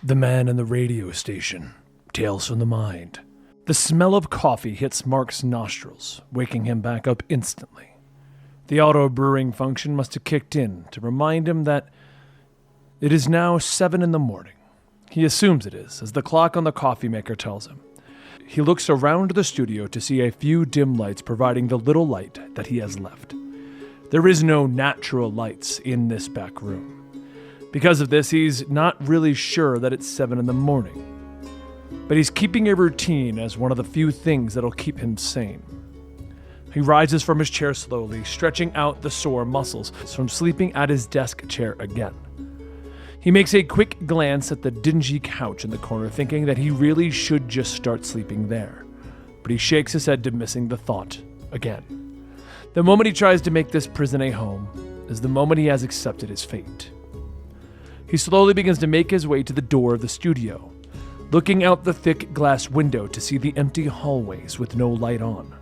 The Man in the Radio Station. Tales from the Mind. The smell of coffee hits Mark's nostrils, waking him back up instantly. The auto-brewing function must have kicked in to remind him that it is now 7 in the morning. He assumes it is, as the clock on the coffee maker tells him. He looks around the studio to see a few dim lights providing the little light that he has left. There is no natural lights in this back room. Because of this, he's not really sure that it's 7 in the morning. But he's keeping a routine as one of the few things that'll keep him sane. He rises from his chair slowly, stretching out the sore muscles from sleeping at his desk chair again. He makes a quick glance at the dingy couch in the corner, thinking that he really should just start sleeping there. But he shakes his head, dismissing the thought again. The moment he tries to make this prison a home is the moment he has accepted his fate. He slowly begins to make his way to the door of the studio, looking out the thick glass window to see the empty hallways with no light on.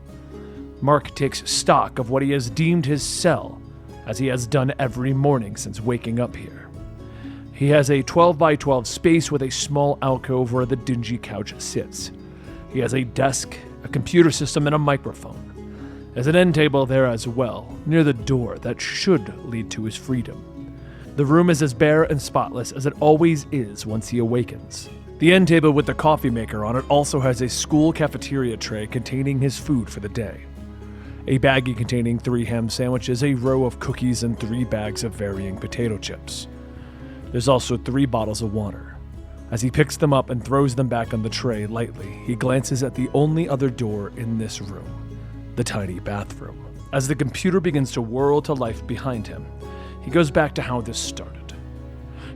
Mark takes stock of what he has deemed his cell, as he has done every morning since waking up here. He has a 12 by 12 space with a small alcove where the dingy couch sits. He has a desk, a computer system, and a microphone. There's an end table there as well, near the door that should lead to his freedom. The room is as bare and spotless as it always is once he awakens. The end table with the coffee maker on it also has a school cafeteria tray containing his food for the day. A baggie containing 3 ham sandwiches, a row of cookies, and 3 bags of varying potato chips. There's also 3 bottles of water. As he picks them up and throws them back on the tray lightly, he glances at the only other door in this room, the tiny bathroom. As the computer begins to whirl to life behind him, he goes back to how this started.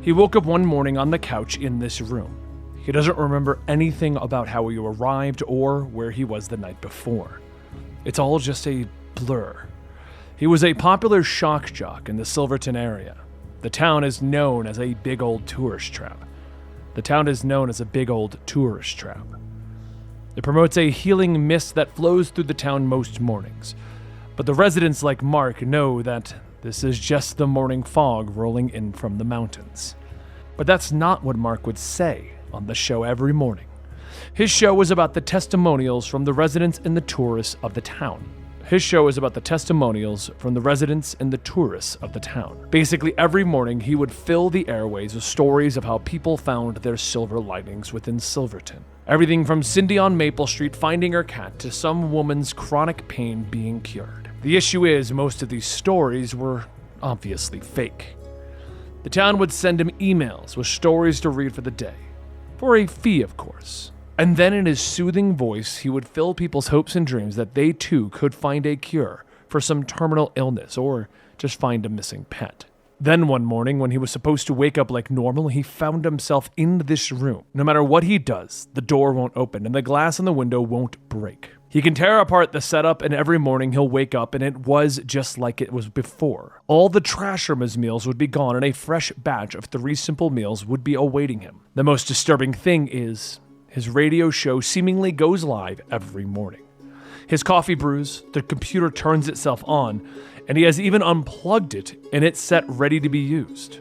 He woke up one morning on the couch in this room. He doesn't remember anything about how he arrived or where he was the night before. It's all just a blur. He was a popular shock jock in the Silverton area. The town is known as a big old tourist trap. It promotes a healing mist that flows through the town most mornings. But the residents like Mark know that this is just the morning fog rolling in from the mountains. But that's not what Mark would say on the show every morning. His show was about the testimonials from the residents and the tourists of the town. Basically, every morning he would fill the airways with stories of how people found their silver linings within Silverton. Everything from Cindy on Maple Street finding her cat to some woman's chronic pain being cured. The issue is, most of these stories were obviously fake. The town would send him emails with stories to read for the day. For a fee, of course. And then in his soothing voice, he would fill people's hopes and dreams that they too could find a cure for some terminal illness or just find a missing pet. Then one morning, when he was supposed to wake up like normal, he found himself in this room. No matter what he does, the door won't open and the glass in the window won't break. He can tear apart the setup, and every morning he'll wake up and it was just like it was before. All the trash from his meals would be gone and a fresh batch of 3 simple meals would be awaiting him. The most disturbing thing is, his radio show seemingly goes live every morning. His coffee brews, the computer turns itself on, and he has even unplugged it and it's set ready to be used.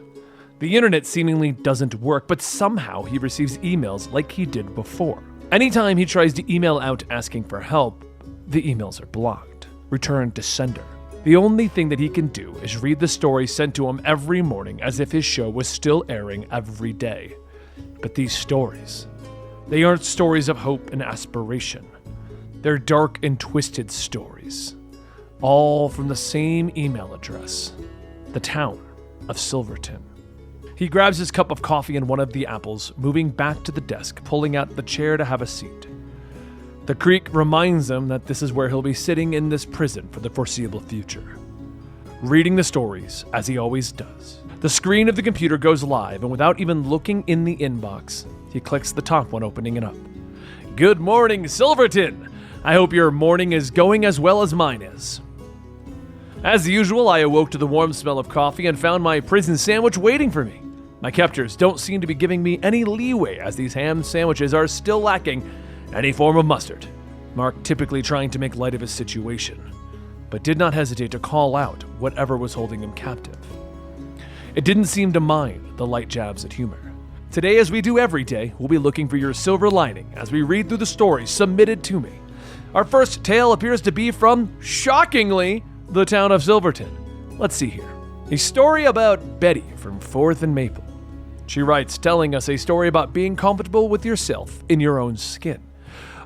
The internet seemingly doesn't work, but somehow he receives emails like he did before. Anytime he tries to email out asking for help, the emails are blocked. Return to sender. The only thing that he can do is read the story sent to him every morning as if his show was still airing every day. But these stories, they aren't stories of hope and aspiration. They're dark and twisted stories. All from the same email address, the town of Silverton. He grabs his cup of coffee and one of the apples, moving back to the desk, pulling out the chair to have a seat. The creak reminds him that this is where he'll be sitting in this prison for the foreseeable future. Reading the stories, as he always does. The screen of the computer goes live, and without even looking in the inbox, he clicks the top one, opening it up. Good morning, Silverton! I hope your morning is going as well as mine is. As usual, I awoke to the warm smell of coffee and found my prison sandwich waiting for me. My captors don't seem to be giving me any leeway, as these ham sandwiches are still lacking any form of mustard. Mark typically trying to make light of his situation, but did not hesitate to call out whatever was holding him captive. It didn't seem to mind the light jabs at humor. Today, as we do every day, we'll be looking for your silver lining as we read through the stories submitted to me. Our first tale appears to be from, shockingly, the town of Silverton. Let's see here. A story about Betty from 4th and Maple. She writes, telling us a story about being comfortable with yourself in your own skin.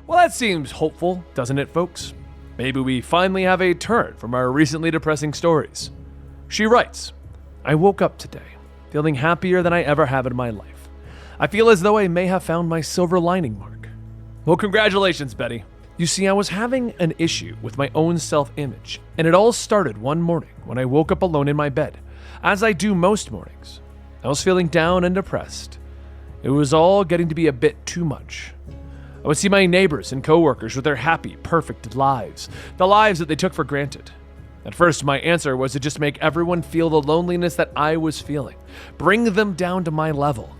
Well, that seems hopeful, doesn't it, folks? Maybe we finally have a turn from our recently depressing stories. She writes, I woke up today, feeling happier than I ever have in my life. I feel as though I may have found my silver lining, Mark. Well, congratulations, Betty. You see, I was having an issue with my own self-image, and it all started one morning when I woke up alone in my bed, as I do most mornings. I was feeling down and depressed. It was all getting to be a bit too much. I would see my neighbors and coworkers with their happy, perfect lives, the lives that they took for granted. At first, my answer was to just make everyone feel the loneliness that I was feeling, bring them down to my level.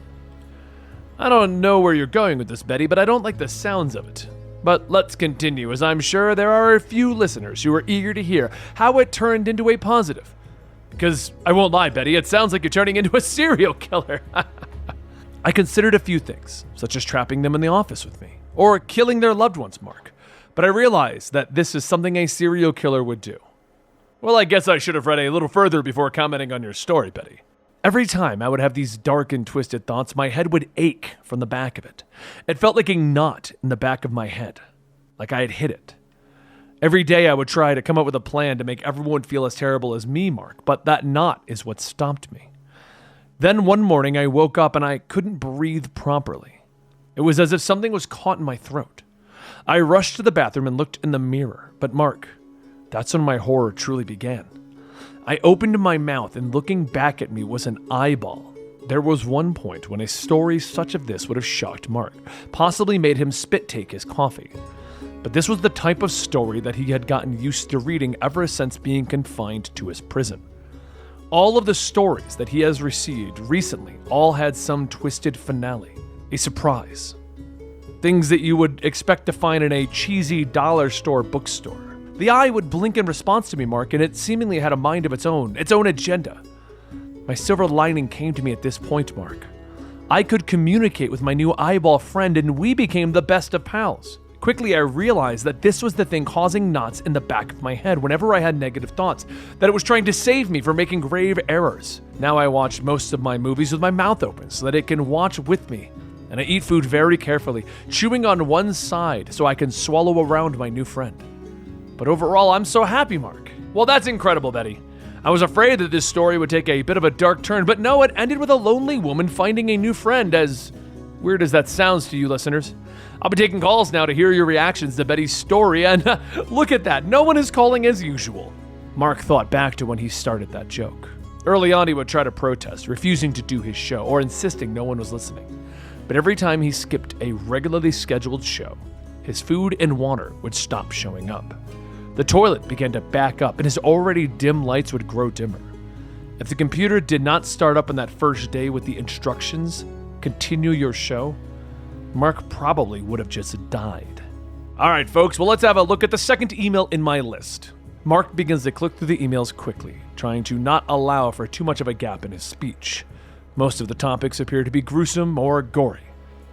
I don't know where you're going with this, Betty, but I don't like the sounds of it. But let's continue, as I'm sure there are a few listeners who are eager to hear how it turned into a positive. Because, I won't lie, Betty, it sounds like you're turning into a serial killer. I considered a few things, such as trapping them in the office with me, or killing their loved ones, Mark. But I realized that this is something a serial killer would do. Well, I guess I should have read a little further before commenting on your story, Betty. Every time I would have these dark and twisted thoughts, my head would ache from the back of it. It felt like a knot in the back of my head, like I had hit it. Every day I would try to come up with a plan to make everyone feel as terrible as me, Mark, but that knot is what stopped me. Then one morning I woke up and I couldn't breathe properly. It was as if something was caught in my throat. I rushed to the bathroom and looked in the mirror, but Mark, that's when my horror truly began. I opened my mouth, and looking back at me was an eyeball. There was one point when a story such as this would have shocked Mark, possibly made him spit take his coffee. But this was the type of story that he had gotten used to reading ever since being confined to his prison. All of the stories that he has received recently all had some twisted finale, a surprise. Things that you would expect to find in a cheesy dollar store bookstore. The eye would blink in response to me, Mark, and it seemingly had a mind of its own agenda. My silver lining came to me at this point, Mark. I could communicate with my new eyeball friend, and we became the best of pals. Quickly, I realized that this was the thing causing knots in the back of my head whenever I had negative thoughts, that it was trying to save me from making grave errors. Now I watch most of my movies with my mouth open so that it can watch with me, and I eat food very carefully, chewing on one side so I can swallow around my new friend. But overall, I'm so happy, Mark. Well, that's incredible, Betty. I was afraid that this story would take a bit of a dark turn, but no, it ended with a lonely woman finding a new friend, as weird as that sounds to you listeners. I'll be taking calls now to hear your reactions to Betty's story, and look at that, no one is calling as usual. Mark thought back to when he started that joke. Early on, he would try to protest, refusing to do his show, or insisting no one was listening. But every time he skipped a regularly scheduled show, his food and water would stop showing up. The toilet began to back up, and his already dim lights would grow dimmer. If the computer did not start up on that first day with the instructions, continue your show, Mark probably would have just died. All right, folks, well, let's have a look at the second email in my list. Mark begins to click through the emails quickly, trying to not allow for too much of a gap in his speech. Most of the topics appear to be gruesome or gory,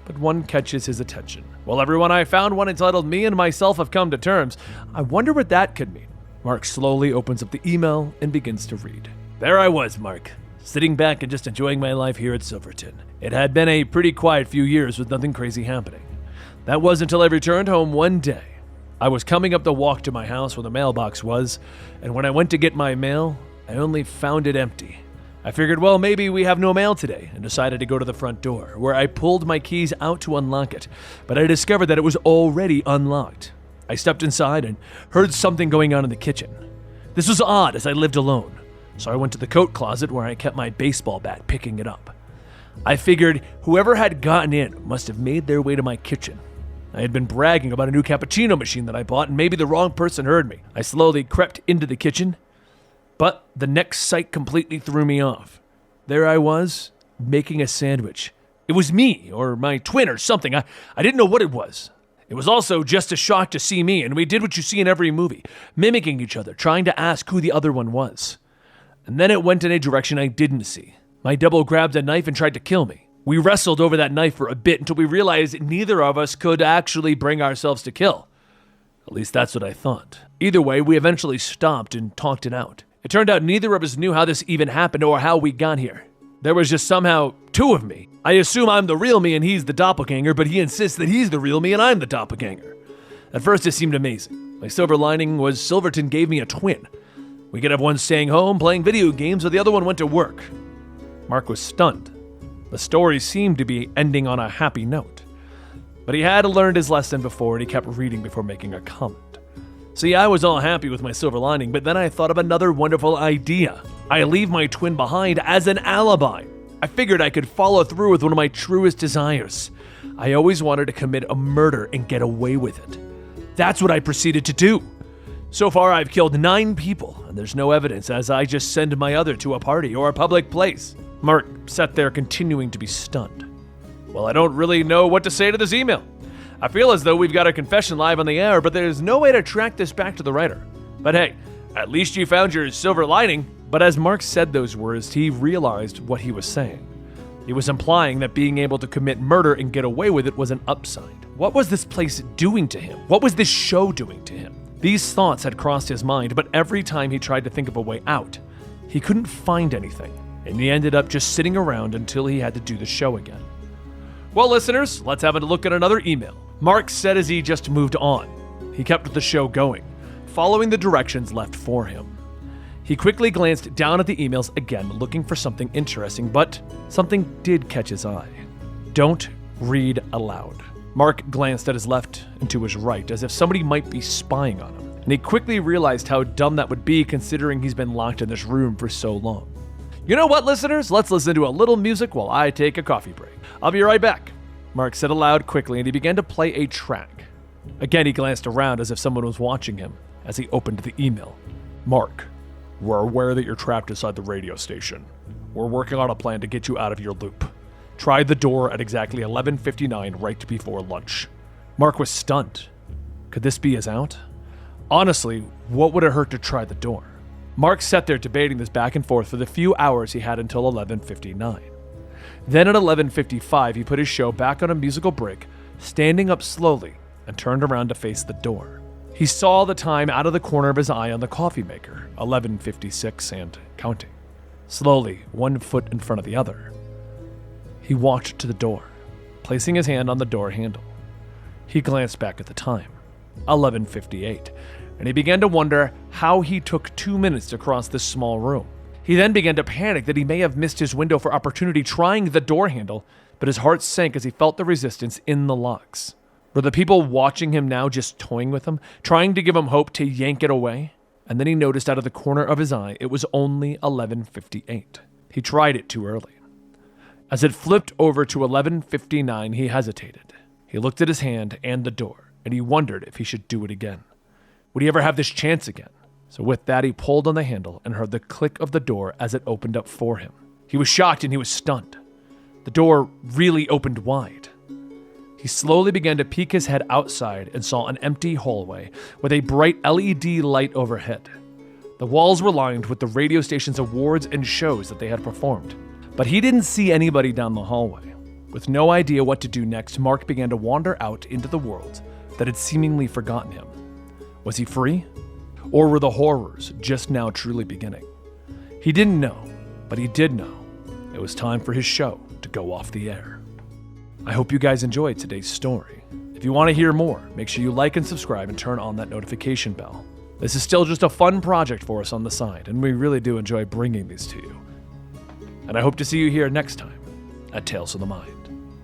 but one catches his attention. Well, everyone, I found one entitled Me and Myself Have Come to Terms. I wonder what that could mean. Mark slowly opens up the email and begins to read. There I was, Mark, sitting back and just enjoying my life here at Silverton. It had been a pretty quiet few years with nothing crazy happening. That was until I returned home one day. I was coming up the walk to my house where the mailbox was, and when I went to get my mail, I only found it empty. I figured, well, maybe we have no mail today, and decided to go to the front door, where I pulled my keys out to unlock it, but I discovered that it was already unlocked. I stepped inside and heard something going on in the kitchen. This was odd, as I lived alone, so I went to the coat closet where I kept my baseball bat, picking it up. I figured whoever had gotten in must have made their way to my kitchen. I had been bragging about a new cappuccino machine that I bought, and maybe the wrong person heard me. I slowly crept into the kitchen, but the next sight completely threw me off. There I was, making a sandwich. It was me, or my twin, or something. I didn't know what it was. It was also just a shock to see me, and we did what you see in every movie, mimicking each other, trying to ask who the other one was. And then it went in a direction I didn't see. My double grabbed a knife and tried to kill me. We wrestled over that knife for a bit until we realized neither of us could actually bring ourselves to kill. At least that's what I thought. Either way, we eventually stopped and talked it out. It turned out neither of us knew how this even happened or how we got here. There was just somehow two of me. I assume I'm the real me and he's the doppelganger, but he insists that he's the real me and I'm the doppelganger. At first it seemed amazing. My silver lining was Silverton gave me a twin. We could have one staying home, playing video games, or the other one went to work. Mark was stunned. The story seemed to be ending on a happy note. But he had learned his lesson before and he kept reading before making a comment. See, I was all happy with my silver lining, but then I thought of another wonderful idea. I leave my twin behind as an alibi. I figured I could follow through with one of my truest desires. I always wanted to commit a murder and get away with it. That's what I proceeded to do. So far, I've killed 9 people, and there's no evidence as I just send my other to a party or a public place. Mark sat there continuing to be stunned. Well, I don't really know what to say to this email. I feel as though we've got a confession live on the air, but there's no way to track this back to the writer. But hey, at least you found your silver lining. But as Mark said those words, he realized what he was saying. He was implying that being able to commit murder and get away with it was an upside. What was this place doing to him? What was this show doing to him? These thoughts had crossed his mind, but every time he tried to think of a way out, he couldn't find anything, and he ended up just sitting around until he had to do the show again. Well, listeners, let's have a look at another email. Mark said as he just moved on. He kept the show going, following the directions left for him. He quickly glanced down at the emails again, looking for something interesting, but something did catch his eye. Don't read aloud. Mark glanced at his left and to his right, as if somebody might be spying on him, and he quickly realized how dumb that would be considering he's been locked in this room for so long. You know what, listeners? Let's listen to a little music while I take a coffee break. I'll be right back. Mark said aloud quickly, and he began to play a track. Again, he glanced around as if someone was watching him as he opened the email. Mark, we're aware that you're trapped inside the radio station. We're working on a plan to get you out of your loop. Try the door at exactly 11:59 right before lunch. Mark was stunned. Could this be his out? Honestly, what would it hurt to try the door? Mark sat there debating this back and forth for the few hours he had until 11:59. Then at 11:55, he put his show back on a musical break, standing up slowly, and turned around to face the door. He saw the time out of the corner of his eye on the coffee maker, 11:56 and counting. Slowly, one foot in front of the other, he walked to the door, placing his hand on the door handle. He glanced back at the time, 11:58, and he began to wonder how he took 2 minutes to cross this small room. He then began to panic that he may have missed his window for opportunity trying the door handle, but his heart sank as he felt the resistance in the locks. Were the people watching him now just toying with him, trying to give him hope to yank it away? And then he noticed out of the corner of his eye it was only 11:58. He tried it too early. As it flipped over to 11:59, he hesitated. He looked at his hand and the door, and he wondered if he should do it again. Would he ever have this chance again? So with that, he pulled on the handle and heard the click of the door as it opened up for him. He was shocked and he was stunned. The door really opened wide. He slowly began to peek his head outside and saw an empty hallway with a bright LED light overhead. The walls were lined with the radio station's awards and shows that they had performed. But he didn't see anybody down the hallway. With no idea what to do next, Mark began to wander out into the world that had seemingly forgotten him. Was he free? Or were the horrors just now truly beginning? He didn't know, but he did know. It was time for his show to go off the air. I hope you guys enjoyed today's story. If you want to hear more, make sure you like and subscribe and turn on that notification bell. This is still just a fun project for us on the side, and we really do enjoy bringing these to you. And I hope to see you here next time at Tales of the Mind.